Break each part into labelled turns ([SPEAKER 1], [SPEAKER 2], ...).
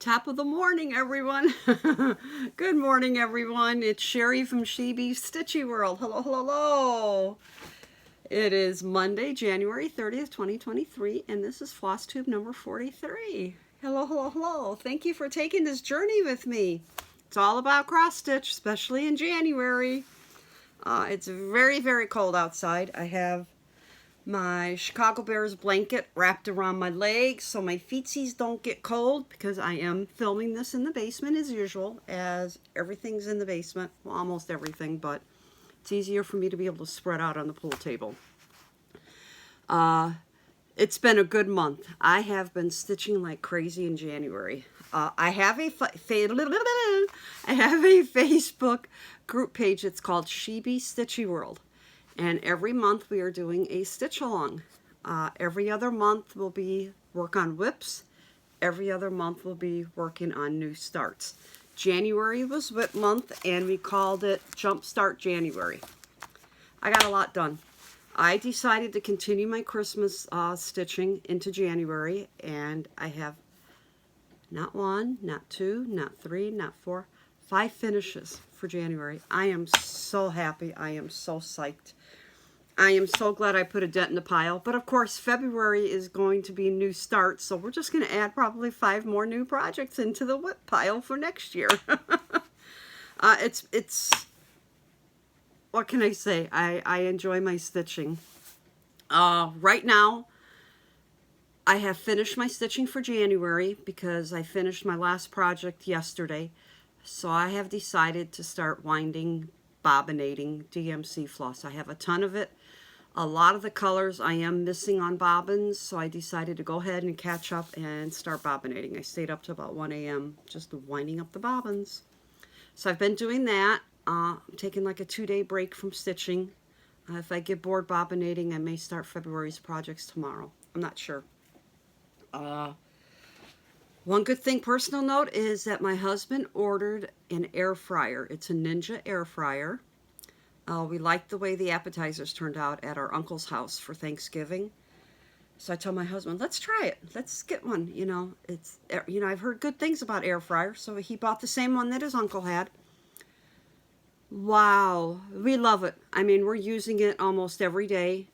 [SPEAKER 1] Top of the morning, everyone. Good morning, everyone. It's Sherry from Stitchy World. Hello, hello, hello. It is Monday, January 30th, 2023, and this is Floss Tube number 43. Hello, hello, hello. Thank you for taking this journey with me. It's all about cross stitch, especially in January. It's very, very cold outside. I have my Chicago Bears blanket wrapped around my legs so my feetsies don't get cold, because I am filming this in the basement as usual, as everything's in the basement. Well, almost everything, but it's easier for me to be able to spread out on the pool table. It's been a good month. I have been stitching like crazy in January. I have a Facebook group page. It's called Stitchy World. And every month we are doing a stitch along. Every other month will be work on whips. Every other month we'll be working on new starts. January was whip month, and we called it Jumpstart January. I got a lot done. I decided to continue my Christmas stitching into January, and I have not one, not two, not three, not four, 5 finishes for January. I am so happy. I am so psyched. I am so glad I put a dent in the pile. But of course, February is going to be new starts, so we're just going to add probably 5 more new projects into the whip pile for next year. It's what can I say? I enjoy my stitching. Right now, I have finished my stitching for January because I finished my last project yesterday. So I have decided to start winding, bobbinating DMC floss. I have a ton of it. A lot of the colors I am missing on bobbins, so I decided to go ahead and catch up and start bobbinating. I stayed up to about 1 a.m. just winding up the bobbins. So I've been doing that. I'm taking like a 2-day break from stitching. If I get bored bobbinating, I may start February's projects tomorrow. I'm not sure. One good thing, personal note, is that my husband ordered an air fryer. It's a Ninja air fryer. We liked the way the appetizers turned out at our uncle's house for Thanksgiving. So I told my husband, let's try it. Let's get one. I've heard good things about air fryers, so he bought the same one that his uncle had. Wow, we love it. I mean, we're using it almost every day.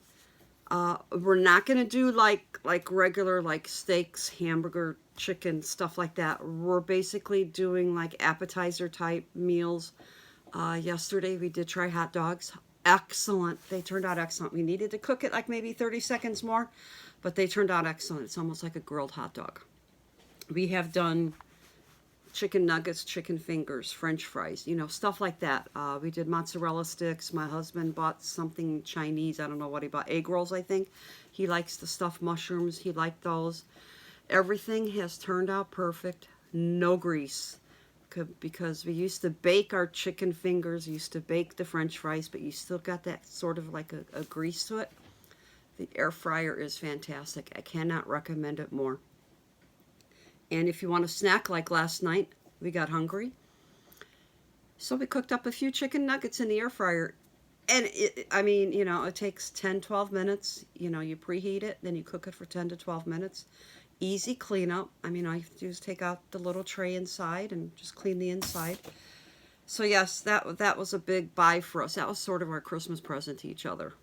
[SPEAKER 1] We're not going to do like regular like steaks, hamburger, chicken, stuff like that. We're basically doing like appetizer type meals. Yesterday we did try hot dogs. Excellent. They turned out excellent. We needed to cook it like maybe 30 seconds more, but they turned out excellent. It's almost like a grilled hot dog. We have done chicken nuggets, chicken fingers, French fries, stuff like that. We did mozzarella sticks. My husband bought something Chinese. I don't know what he bought. Egg rolls, I think. He likes the stuffed mushrooms. He liked those. Everything has turned out perfect. No grease. Because we used to bake our chicken fingers, used to bake the French fries, but you still got that sort of like a grease to it. The air fryer is fantastic. I cannot recommend it more. And if you want to snack like last night, we got hungry. So we cooked up a few chicken nuggets in the air fryer. And it takes 10, 12 minutes. You preheat it, then you cook it for 10 to 12 minutes. Easy cleanup. I just take out the little tray inside and just clean the inside. So yes, that was a big buy for us. That was sort of our Christmas present to each other.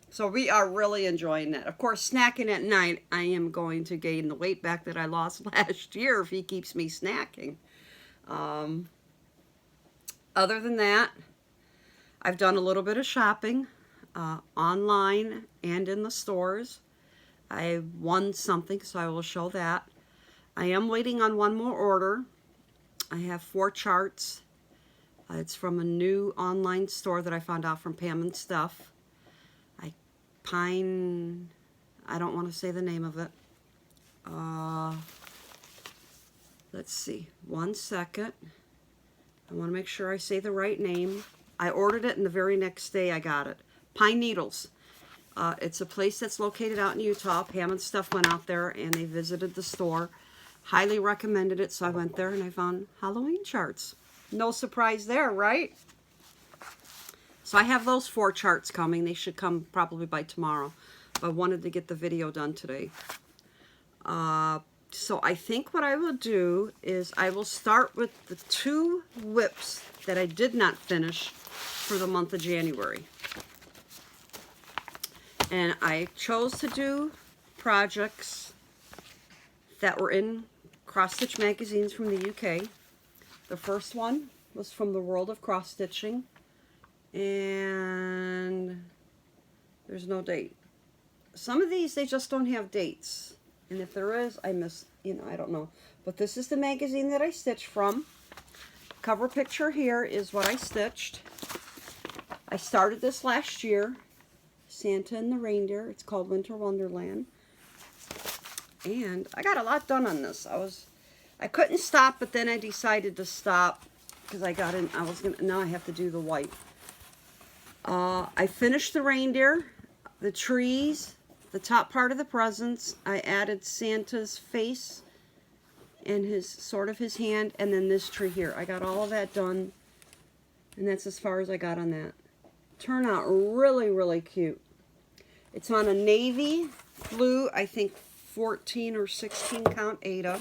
[SPEAKER 1] So we are really enjoying that. Of course, snacking at night, I am going to gain the weight back that I lost last year if he keeps me snacking. Other than that, I've done a little bit of shopping online and in the stores. I won something, so I will show that. I am waiting on one more order. I have 4 charts. It's from a new online store that I found out from Pam and Stuff. I don't want to say the name of it. Let's see. 1 second. I want to make sure I say the right name. I ordered it, and the very next day I got it. Pine Needles. It's a place that's located out in Utah. Pam and Stuff went out there and they visited the store. Highly recommended it, so I went there and I found Halloween charts. No surprise there, right? So I have those 4 charts coming. They should come probably by tomorrow. But I wanted to get the video done today. So I think what I will do is I will start with the 2 whips that I did not finish for the month of January. And I chose to do projects that were in cross stitch magazines from the UK. The first one was from the World of Cross Stitching, and there's no date. Some of these, they just don't have dates, and if there is, I miss, I don't know. But this is the magazine that I stitched from. Cover picture here is what I stitched. I started this last year, Santa and the Reindeer. It's called Winter Wonderland. And I got a lot done on this. I couldn't stop, but then I decided to stop because now I have to do the white. I finished the reindeer, the trees, the top part of the presents. I added Santa's face and his hand, and then this tree here. I got all of that done, and that's as far as I got on that. Turned out really, really cute. It's on a navy blue, I think 14 or 16 count Aida.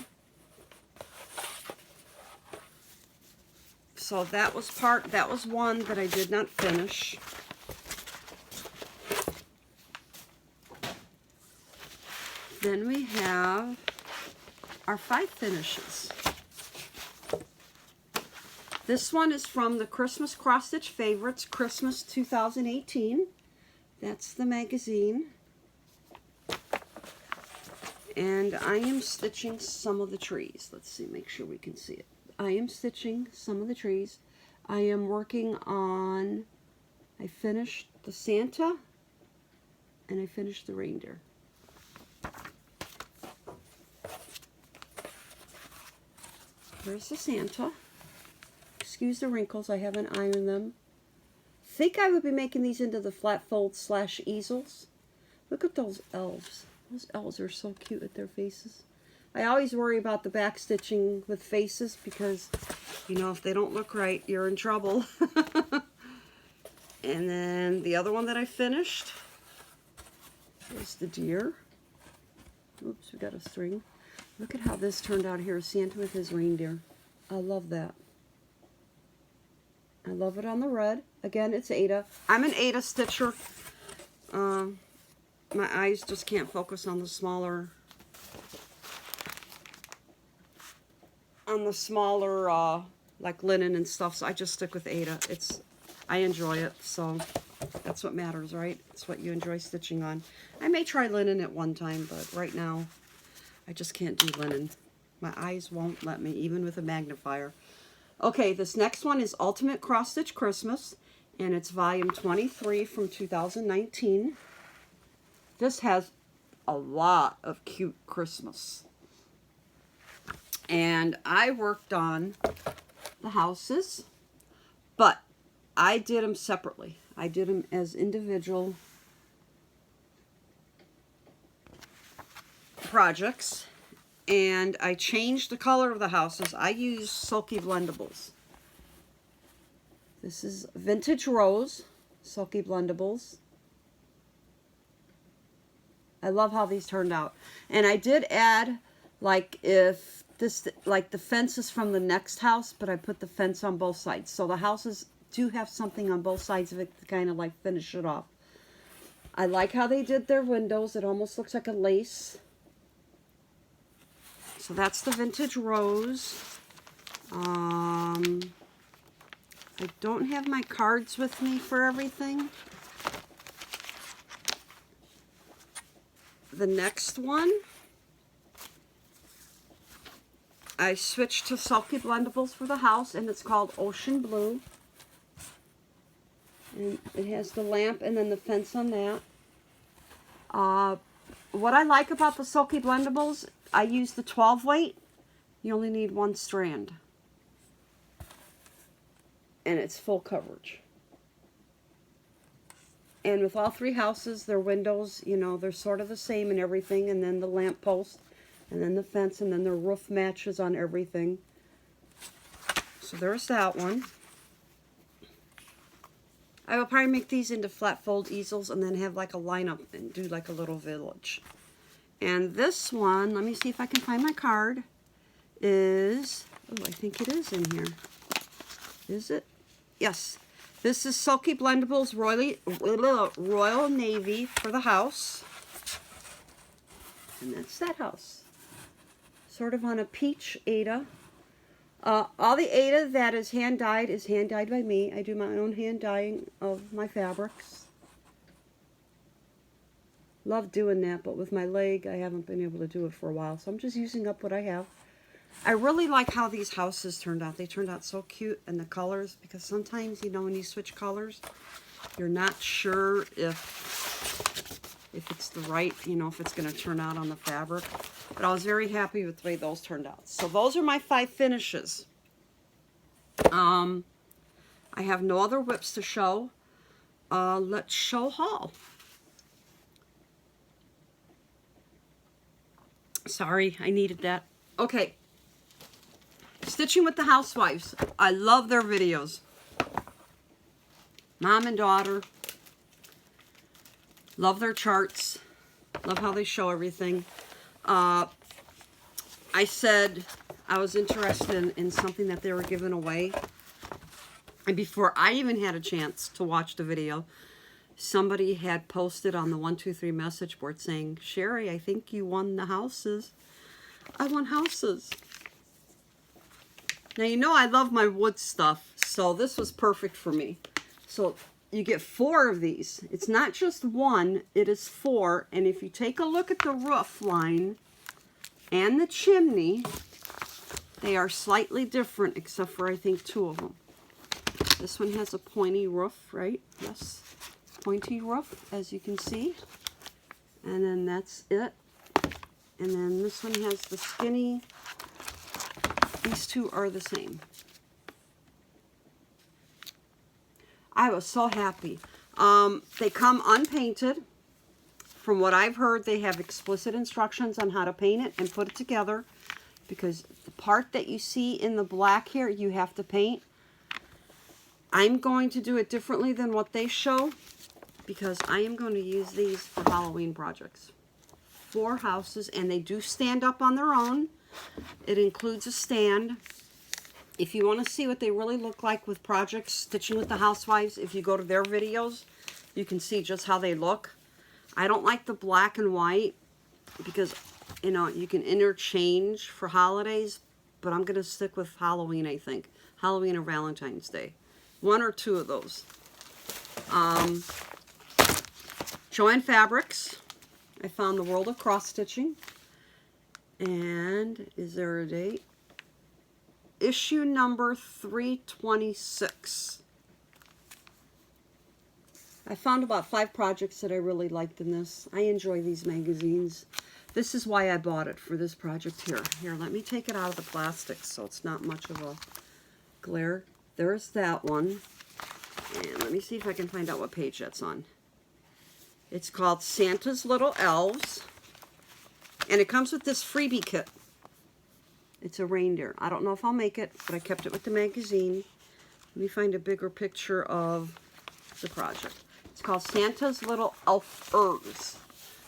[SPEAKER 1] So that was one that I did not finish. Then we have our 5 finishes. This one is from the Christmas Cross Stitch Favorites, Christmas 2018. That's the magazine. And I am stitching some of the trees. Let's see, make sure we can see it. I am stitching some of the trees. I am working on, I finished the Santa and I finished the reindeer. There's the Santa. Excuse the wrinkles, I haven't ironed them. Think I would be making these into the flat fold / easels. Look at those elves. Those elves are so cute with their faces. I always worry about the back stitching with faces because, if they don't look right, you're in trouble. And then the other one that I finished is the deer. Oops, we got a string. Look at how this turned out here, Santa with his reindeer. I love that. I love it on the red. Again, it's Aida. I'm an Aida stitcher. My eyes just can't focus on the smaller, like linen and stuff, so I just stick with Aida. I enjoy it, so that's what matters, right? It's what you enjoy stitching on. I may try linen at one time, but right now, I just can't do linen. My eyes won't let me, even with a magnifier. Okay, this next one is Ultimate Cross Stitch Christmas, and it's volume 23 from 2019. This has a lot of cute Christmas. And I worked on the houses, but I did them separately. I did them as individual projects, and I changed the color of the houses. I used Sulky Blendables. This is Vintage Rose, Sulky Blendables. I love how these turned out. And I did add, like the fence is from the next house, but I put the fence on both sides. So the houses do have something on both sides of it to kind of like finish it off. I like how they did their windows. It almost looks like a lace. So that's the Vintage Rose. I don't have my cards with me for everything. The next one, I switched to Sulky Blendables for the house, and it's called Ocean Blue. And it has the lamp and then the fence on that. What I like about the Sulky Blendables, I use the 12 weight. You only need 1 strand. And it's full coverage. And with all 3 houses, their windows, they're sort of the same and everything. And then the lamp post, and then the fence, and then the roof matches on everything. So there's that one. I will probably make these into flat fold easels and then have like a lineup and do like a little village. And this one, let me see if I can find my card, is, oh, I think it is in here. Is it? Yes. This is Sulky Blendables Royal Navy for the house. And that's that house. Sort of on a peach Aida. All the Aida that is hand dyed by me. I do my own hand dyeing of my fabrics. Love doing that, but with my leg, I haven't been able to do it for a while, so I'm just using up what I have. I really like how these houses turned out. They turned out so cute, and the colors, because sometimes, you know, when you switch colors, you're not sure if it's the right, you know, if it's going to turn out on the fabric. But I was very happy with the way those turned out. So those are my 5 finishes. I have no other whips to show. Let's show haul. Sorry, I needed that. Okay. Stitching with the Housewives. I love their videos. Mom and daughter. Love their charts. Love how they show everything. I said I was interested in something that they were giving away. And before I even had a chance to watch the video, somebody had posted on the 123 message board saying, Sherry, I think you won the houses. I won houses. Now, you know I love my wood stuff, so this was perfect for me. So you get 4 of these. It's not just 1, it is 4. And if you take a look at the roof line and the chimney, they are slightly different, except for I think 2 of them. This one has a pointy roof, right? Yes. Pointy roof, as you can see, and then that's it. And then this one has the skinny. These 2 are the same. I was so happy. They come unpainted. From what I've heard, they have explicit instructions on how to paint it and put it together, because the part that you see in the black here, you have to paint. I'm going to do it differently than what they show, because I am going to use these for Halloween projects. 4 houses, and they do stand up on their own. It includes a stand. If you want to see what they really look like with projects, Stitching with the Housewives, if you go to their videos, you can see just how they look. I don't like the black and white because, you know, you can interchange for holidays, but I'm going to stick with Halloween, I think. Halloween or Valentine's Day. 1 or 2 of those. Joann Fabrics. I found the World of Cross Stitching. And is there a date? Issue number 326. I found about 5 projects that I really liked in this. I enjoy these magazines. This is why I bought it, for this project here. Here, let me take it out of the plastic so it's not much of a glare. There's that one. And let me see if I can find out what page that's on. It's called Santa's Little Elves. And it comes with this freebie kit. It's a reindeer. I don't know if I'll make it, but I kept it with the magazine. Let me find a bigger picture of the project. It's called Santa's Little Elfers.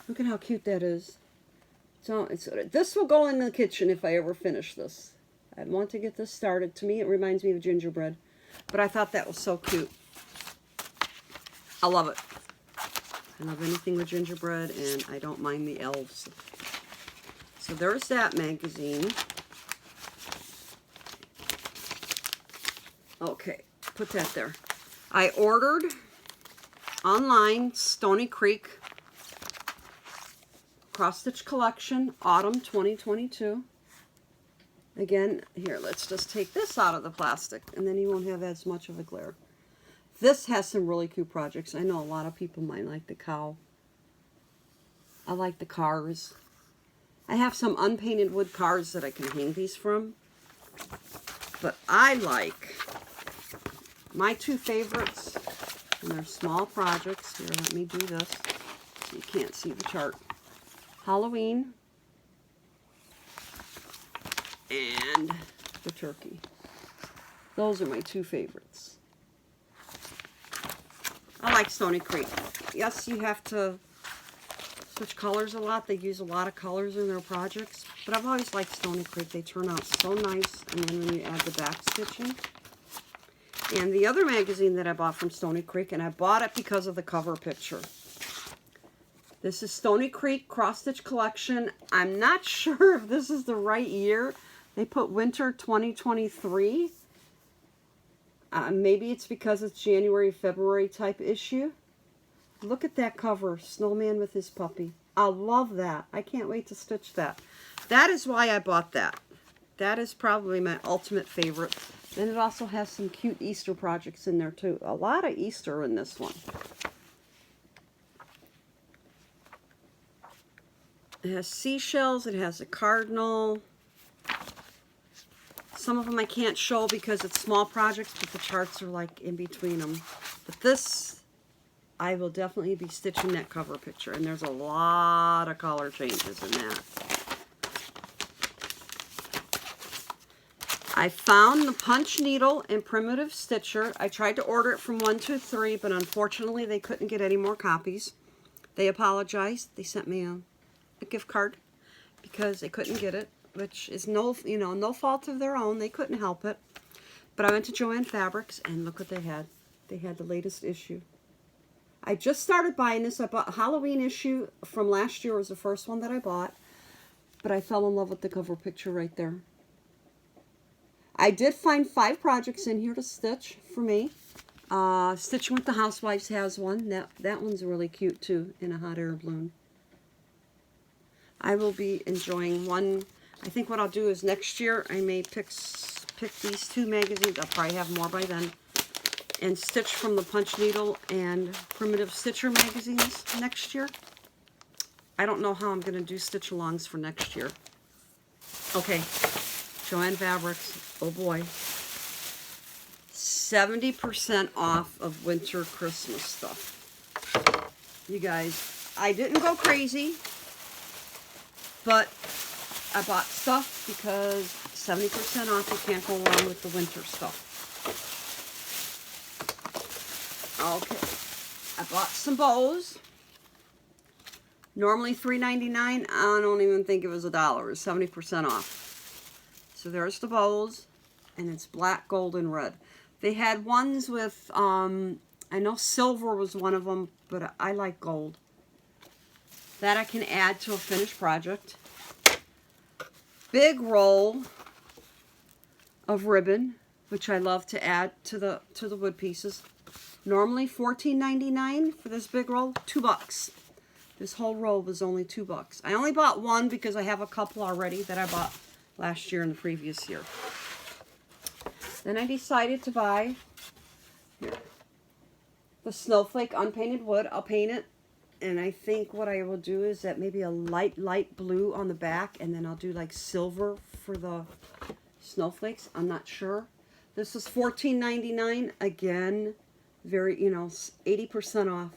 [SPEAKER 1] Look at how cute that is. So this will go in the kitchen if I ever finish this. I want to get this started. To me, it reminds me of gingerbread. But I thought that was so cute. I love it. I love anything with gingerbread, and I don't mind the elves. So there's that magazine. Okay, put that there. I ordered online Stony Creek Cross Stitch Collection, Autumn 2022. Again, here, let's just take this out of the plastic, and then you won't have as much of a glare. This has some really cute projects. I know a lot of people might like the cow. I like the cars. I have some unpainted wood cars that I can hang these from. But I like my 2 favorites, and they're small projects. Here, let me do this so you can't see the chart. Halloween and the turkey. Those are my 2 favorites. I like Stony Creek. Yes, you have to Stitch colors a lot. They use a lot of colors in their projects. But I've always liked Stony Creek. They turn out so nice. And then when you add the back stitching. And the other magazine that I bought from Stony Creek, and I bought it because of the cover picture. This is Stony Creek Cross Stitch Collection. I'm not sure if this is the right year. They put winter 2023. Maybe it's because it's January, February type issue. Look at that cover, Snowman with his puppy. I love that. I can't wait to stitch that. That is why I bought that. That is probably my ultimate favorite. And it also has some cute Easter projects in there too. A lot of Easter in this one. It has seashells. It has a cardinal. Some of them I can't show because it's small projects, but the charts are like in between them. But this, I will definitely be stitching that cover picture. And there's a lot of color changes in that. I found the punch needle in Primitive Stitcher. I tried to order it from 123, but unfortunately they couldn't get any more copies. They apologized. They sent me a gift card because they couldn't get it, which is no fault of their own. They couldn't help it. But I went to Joann Fabrics and look what they had. They had the latest issue. I just started buying this. I bought a Halloween issue from last year. It was the first one that I bought. But I fell in love with the cover picture right there. I did find 5 projects in here to stitch for me. Stitching with the Housewives has one. That one's really cute too, in a hot air balloon. I will be enjoying one. I think what I'll do is next year I may pick these 2 magazines. I'll probably have more by then. And stitch from the Punch Needle and Primitive Stitcher magazines next year. I don't know how I'm going to do stitch-alongs for next year. Okay, Joann Fabrics. Oh boy. 70% off of winter Christmas stuff. You guys, I didn't go crazy, but I bought stuff because 70% off. You can't go wrong with the winter stuff. Okay, I bought some bows. Normally $3.99. I don't even think it was $1. It's 70% off. So there's the bows, and it's black, gold, and red. They had ones with, I know silver was one of them, but I like gold. That I can add to a finished project. Big roll of ribbon, which I love to add to the wood pieces. Normally $14.99 for this big roll, $2. This whole roll was only $2. I only bought one because I have a couple already that I bought last year and the previous year. Then I decided to buy the Snowflake unpainted wood. I'll paint it, and I think what I will do is that maybe a light blue on the back, and then I'll do like silver for the snowflakes. I'm not sure. This is $14.99. Again, very, 80% off.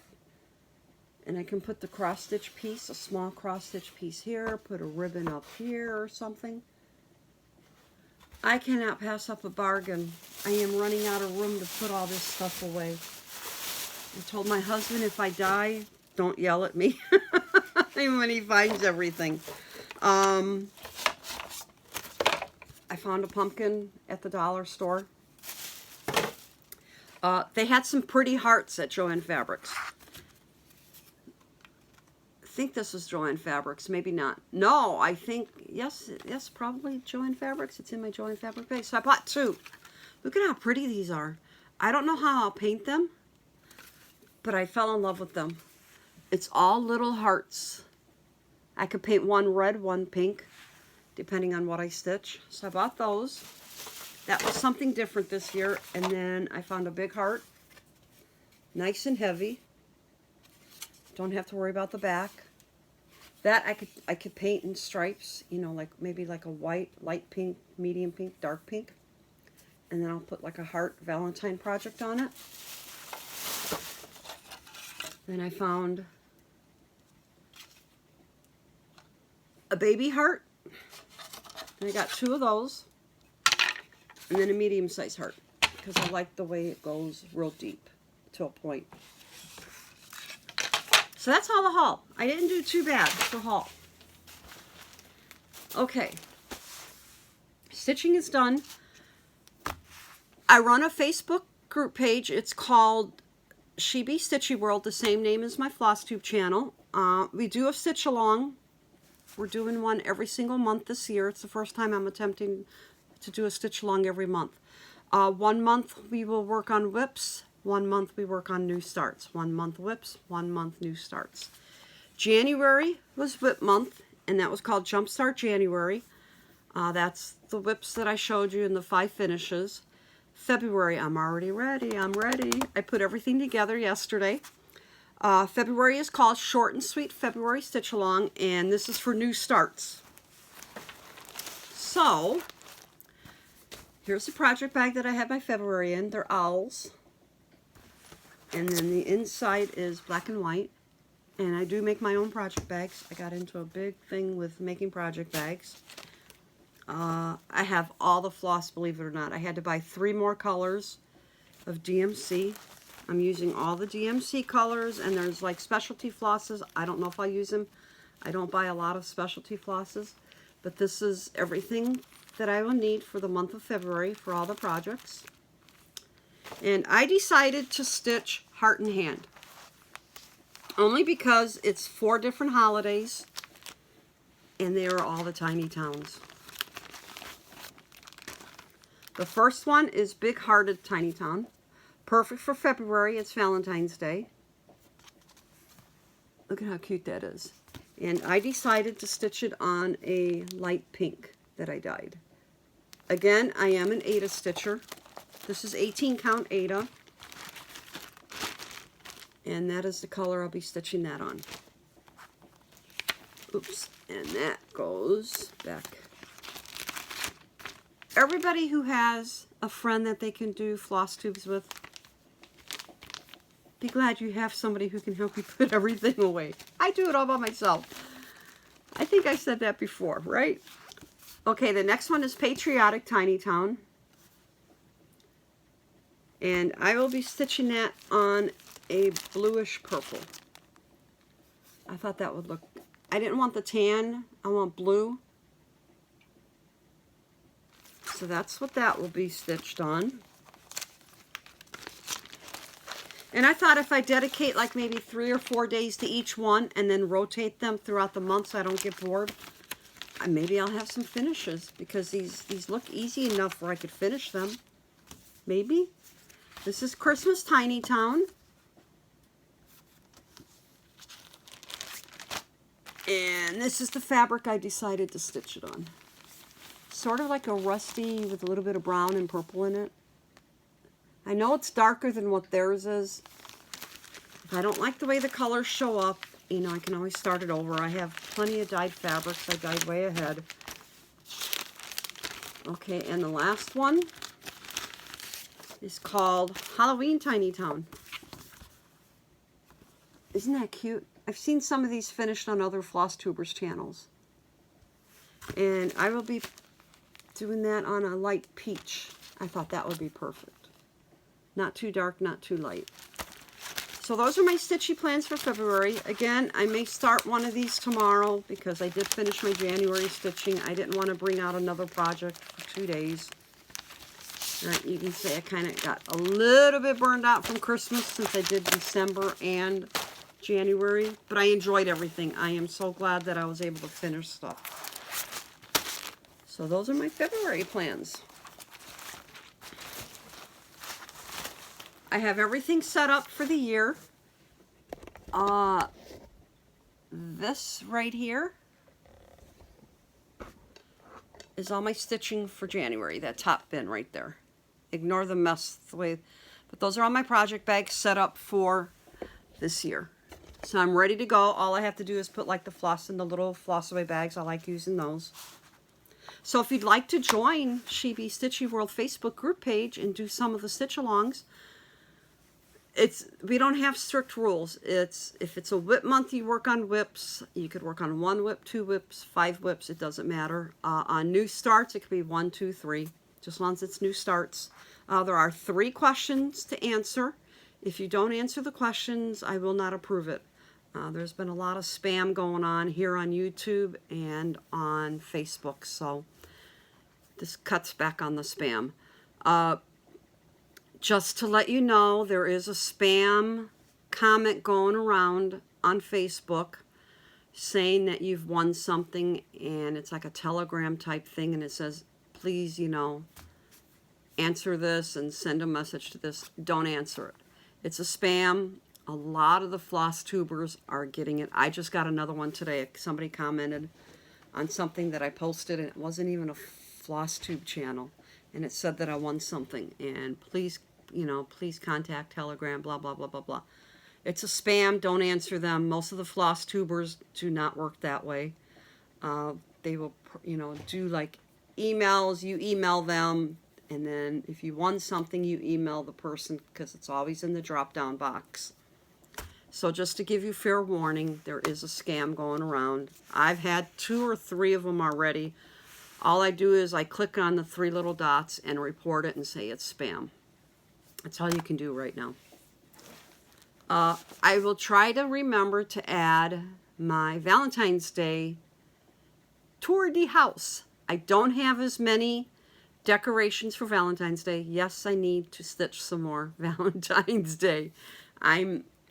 [SPEAKER 1] And I can put the cross stitch piece, a small cross stitch piece here, put a ribbon up here or something. I cannot pass up a bargain. I am running out of room to put all this stuff away. I told my husband if I die, don't yell at me when he finds everything. I found a pumpkin at the dollar store. They had some pretty hearts at Joann Fabrics. I think this was Joann Fabrics, maybe not. No, I think, yes, probably Joann Fabrics. It's in my Joann Fabric bag. So I bought 2. Look at how pretty these are. I don't know how I'll paint them, but I fell in love with them. It's all little hearts. I could paint one red, one pink, depending on what I stitch. So I bought those. That was something different this year. And then I found a big heart, nice and heavy. Don't have to worry about the back. That I could paint in stripes, like maybe like a white, light pink, medium pink, dark pink. And then I'll put like a heart Valentine project on it. Then I found a baby heart. And I got 2 of those. And then a medium-sized heart, because I like the way it goes real deep to a point. So that's all the haul. I didn't do too bad for haul. Okay. Stitching is done. I run a Facebook group page. It's called Stitchy World, the same name as my Floss Tube channel. We do a stitch along. We're doing one every single month this year. It's the first time I'm attempting to do a stitch along every month. 1 month we will work on whips. 1 month we work on new starts. 1 month whips, 1 month new starts. January was whip month, and that was called Jumpstart January. That's the whips that I showed you in the 5 finishes. February, I'm already ready. I'm ready. I put everything together yesterday. February is called Short and Sweet February Stitch Along, and this is for new starts. So, here's the project bag that I had my February in. They're owls. And then the inside is black and white. And I do make my own project bags. I got into a big thing with making project bags. I have all the floss, believe it or not. I had to buy 3 more colors of DMC. I'm using all the DMC colors, and there's like specialty flosses. I don't know if I'll use them. I don't buy a lot of specialty flosses, but this is everything that I will need for the month of February for all the projects. And I decided to stitch heart and hand, only because it's 4 different holidays, and they are all the tiny towns. The first one is Big Hearted Tiny Town. Perfect for February. It's Valentine's Day. Look at how cute that is. And I decided to stitch it on a light pink that I dyed. Again, I am an Aida stitcher. This is 18 count Aida. And that is the color I'll be stitching that on. Oops. And that goes back. Everybody who has a friend that they can do floss tubes with, be glad you have somebody who can help you put everything away. I do it all by myself. I think I said that before, right? Okay, the next one is Patriotic Tiny Town. And I will be stitching that on a bluish purple. I thought that would look... I didn't want the tan. I want blue. So that's what that will be stitched on. And I thought if I dedicate like maybe 3 or 4 days to each one and then rotate them throughout the month so I don't get bored, maybe I'll have some finishes, because these look easy enough where I could finish them. Maybe. This is Christmas Tiny Town. And this is the fabric I decided to stitch it on. Sort of like a rusty with a little bit of brown and purple in it. I know it's darker than what theirs is. If I don't like the way the colors show up, you know, I can always start it over. I have plenty of dyed fabrics. I dyed way ahead. Okay, and the last one is called Halloween Tiny Town. Isn't that cute? I've seen some of these finished on other Floss Tubers channels. And I will be doing that on a light peach. I thought that would be perfect. Not too dark, not too light. So those are my stitchy plans for February. Again, I may start one of these tomorrow because I did finish my January stitching. I didn't want to bring out another project for 2 days. All right, you can say I kind of got a little bit burned out from Christmas since I did December and January, but I enjoyed everything. I am so glad that I was able to finish stuff. So those are my February plans. I have everything set up for the year. This right here is all my stitching for January, that top bin right there. Ignore the mess the way, but those are all my project bags set up for this year. So I'm ready to go. All I have to do is put like the floss in the little floss away bags. I like using those. So if you'd like to join Stitchy World Facebook group page and do some of the stitch alongs, we don't have strict rules. If it's a whip month, you work on whips. You could work on 1 whip, 2 whips, 5 whips. It doesn't matter. On new starts, it could be 1, 2, 3. Just as long as it's new starts. There are 3 questions to answer. If you don't answer the questions, I will not approve it. There's been a lot of spam going on here on YouTube and on Facebook, so this cuts back on the spam. Just to let you know, there is a spam comment going around on Facebook saying that you've won something, and it's like a telegram type thing, and it says, please, you know, answer this and send a message to this. Don't answer it. It's a spam. A lot of the floss tubers are getting it. I just got another one today. Somebody commented on something that I posted, and it wasn't even a floss tube channel, and it said that I won something, and please, you know, please contact Telegram, blah, blah, blah, blah, blah. It's a spam. Don't answer them. Most of the floss tubers do not work that way. They will, you know, do like emails. You email them, and then if you won something, you email the person, because it's always in the drop-down box. So just to give you fair warning, there is a scam going around. I've had 2 or 3 of them already. All I do is I click on the 3 little dots and report it and say it's spam. That's all you can do right now. I will try to remember to add my Valentine's Day tour de house. I don't have as many decorations for Valentine's Day. Yes, I need to stitch some more Valentine's Day.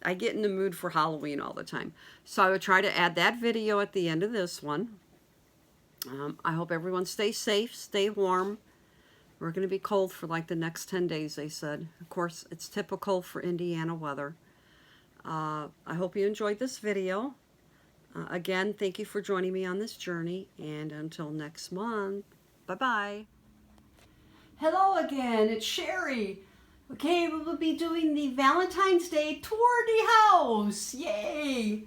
[SPEAKER 1] I get in the mood for Halloween all the time. So I would try to add that video at the end of this one. I hope everyone stays safe, stay warm. We're going to be cold for like the next 10 days, they said. Of course, it's typical for Indiana weather. I hope you enjoyed this video. Again, thank you for joining me on this journey. And until next month, bye-bye. Hello again, it's Sherry. Okay, we will be doing the Valentine's Day tour de house. Yay!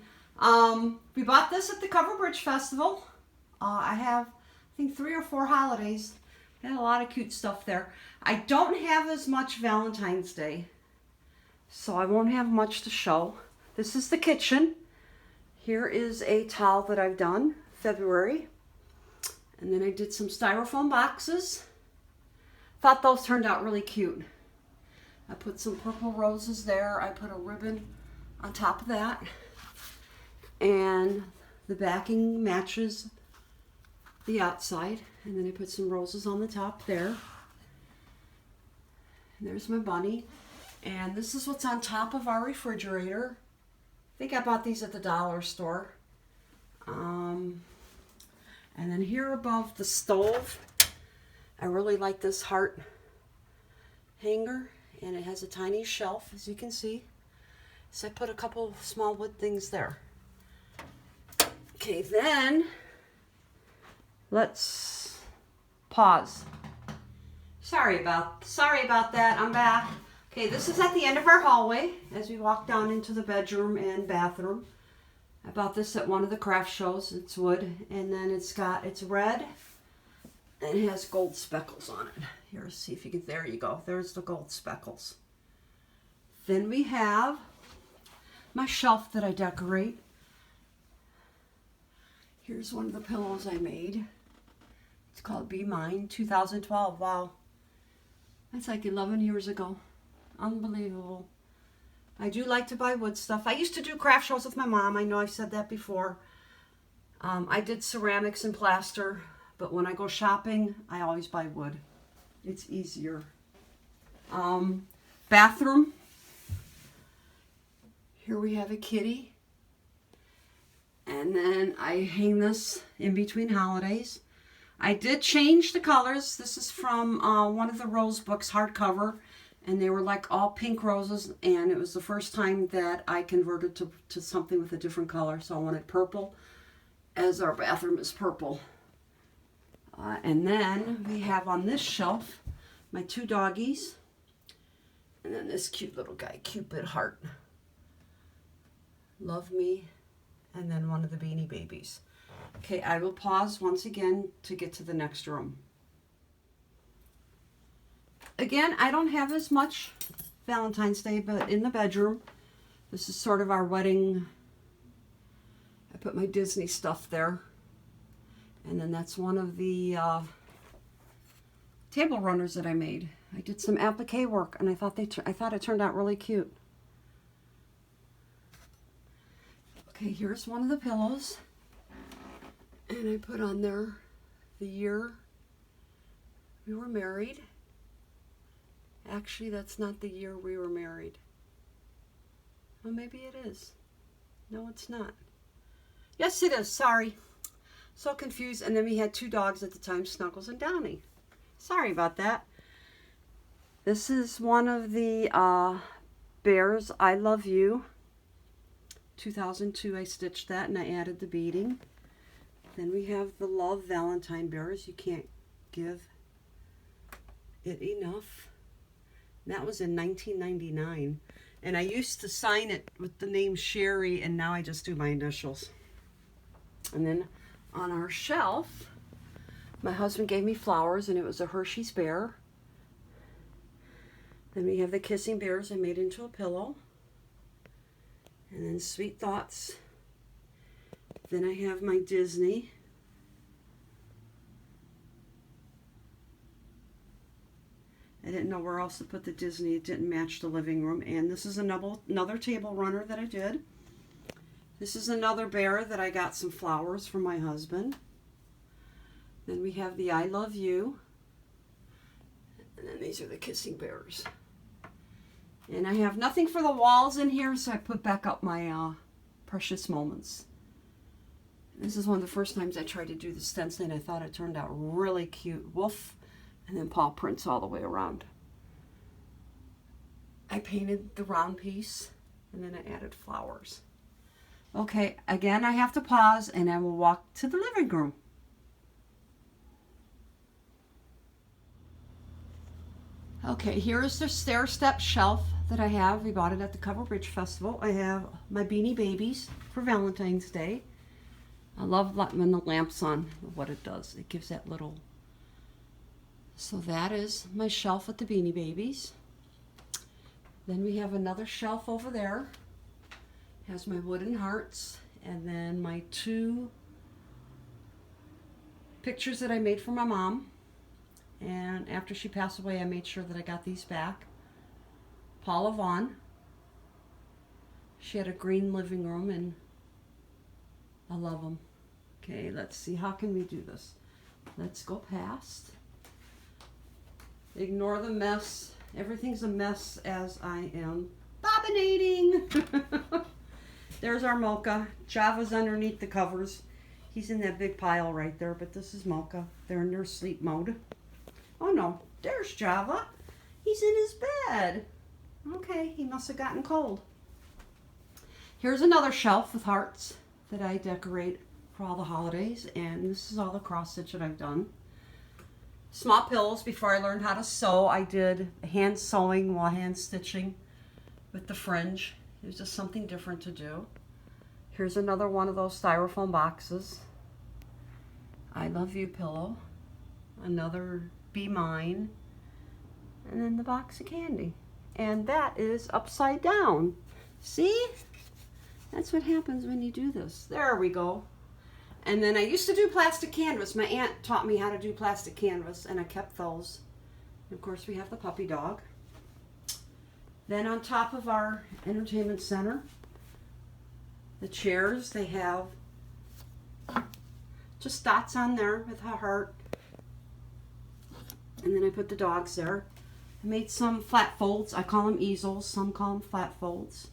[SPEAKER 1] We bought this at the Cover Bridge Festival. I have, I think, 3 or 4 holidays. Got a lot of cute stuff there. I don't have as much Valentine's Day, so I won't have much to show. This is the kitchen. Here is a towel that I've done, February. And then I did some styrofoam boxes. Thought those turned out really cute. I put some purple roses there. I put a ribbon on top of that. And the backing matches the outside. And then I put some roses on the top there. And there's my bunny. And this is what's on top of our refrigerator. I think I bought these at the dollar store. And then here above the stove, I really like this heart hanger. And it has a tiny shelf, as you can see. So I put a couple small wood things there. Okay, then let's pause. Sorry about that. I'm back. Okay, this is at the end of our hallway as we walk down into the bedroom and bathroom. I bought this at one of the craft shows. It's wood, and then it's red, and it has gold speckles on it. Here, see if you can, there you go. There's the gold speckles. Then we have my shelf that I decorate. Here's one of the pillows I made. It's called Be Mine, 2012. Wow. That's like 11 years ago. Unbelievable. I do like to buy wood stuff. I used to do craft shows with my mom. I know I've said that before. I did ceramics and plaster, but when I go shopping, I always buy wood. It's easier. Bathroom. Here we have a kitty. And then I hang this in between holidays. I did change the colors. This is from one of the rose books, hardcover. And they were like all pink roses. And it was the first time that I converted to something with a different color. So I wanted purple, as our bathroom is purple. And then we have on this shelf my 2 doggies. And then this cute little guy, Cupid Heart. Love Me. And then one of the Beanie Babies. Okay, I will pause once again to get to the next room. Again, I don't have as much Valentine's Day, but in the bedroom, this is sort of our wedding. I put my Disney stuff there. And then that's one of the table runners that I made. I did some applique work, and I thought it turned out really cute. Okay, here's one of the pillows. And I put on there the year we were married. Actually, that's not the year we were married. Well, maybe it is. No, it's not. Yes, it is. Sorry. So confused. And then we had 2 dogs at the time, Snuggles and Downy. Sorry about that. This is one of the bears, I Love You. 2002, I stitched that and I added the beading. Then we have the Love Valentine bears. You can't give it enough. That was in 1999. And I used to sign it with the name Sherry, and now I just do my initials. And then on our shelf, my husband gave me flowers, and it was a Hershey's bear. Then we have the Kissing Bears I made into a pillow. And then Sweet Thoughts. Then I have my Disney. I didn't know where else to put the Disney. It didn't match the living room. And this is another table runner that I did. This is another bear that I got some flowers from my husband. Then we have the I Love You. And then these are the Kissing Bears. And I have nothing for the walls in here, so I put back up my Precious Moments. This is one of the first times I tried to do the stenciling. I thought it turned out really cute. Woof. And then paw prints all the way around. I painted the round piece, and then I added flowers. Okay, again, I have to pause, and I will walk to the living room. Okay, here is the stair step shelf that I have. We bought it at the Cover Bridge Festival. I have my Beanie Babies for Valentine's Day. I love when the lamp's on, what it does. It gives that little... So that is my shelf with the Beanie Babies. Then we have another shelf over there. It has my wooden hearts, and then my 2 pictures that I made for my mom. And after she passed away, I made sure that I got these back. Paula Vaughn. She had a green living room, and I love them. Okay, let's see. How can we do this? Let's go past. Ignore the mess. Everything's a mess as I am bobbinating. There's our Mocha. Java's underneath the covers. He's in that big pile right there, but this is Mocha. They're in their sleep mode. Oh no, there's Java. He's in his bed. Okay, he must have gotten cold. Here's another shelf with hearts that I decorate for all the holidays, and this is all the cross stitch that I've done. Small pillows. Before I learned how to sew, I did hand sewing while hand stitching with the fringe. It was just something different to do. Here's another one of those styrofoam boxes. I Love You pillow. Another Be Mine. And then the box of candy. And that is upside down. See? That's what happens when you do this. There we go. And then I used to do plastic canvas. My aunt taught me how to do plastic canvas, and I kept those. And of course, we have the puppy dog. Then on top of our entertainment center, the chairs, they have just dots on there with a heart. And then I put the dogs there. I made some flat folds. I call them easels. Some call them flat folds.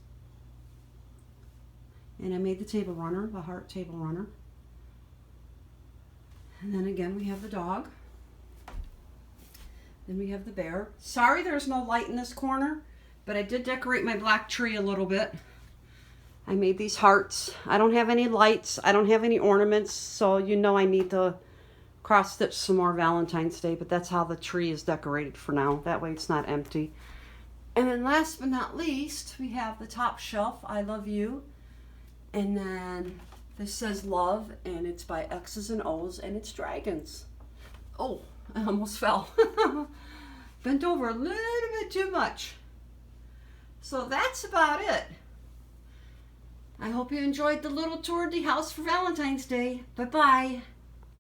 [SPEAKER 1] And I made the table runner, the heart table runner. And then again, we have the dog. Then we have the bear. Sorry there's no light in this corner, but I did decorate my black tree a little bit. I made these hearts. I don't have any lights. I don't have any ornaments, so you know I need to cross stitch some more Valentine's Day, but that's how the tree is decorated for now. That way it's not empty. And then last but not least, we have the top shelf, I Love You. And then this says Love, and it's by X's and O's, and it's dragons. Oh, I almost fell. Bent over a little bit too much. So that's about it. I hope you enjoyed the little tour of the house for Valentine's Day. Bye-bye.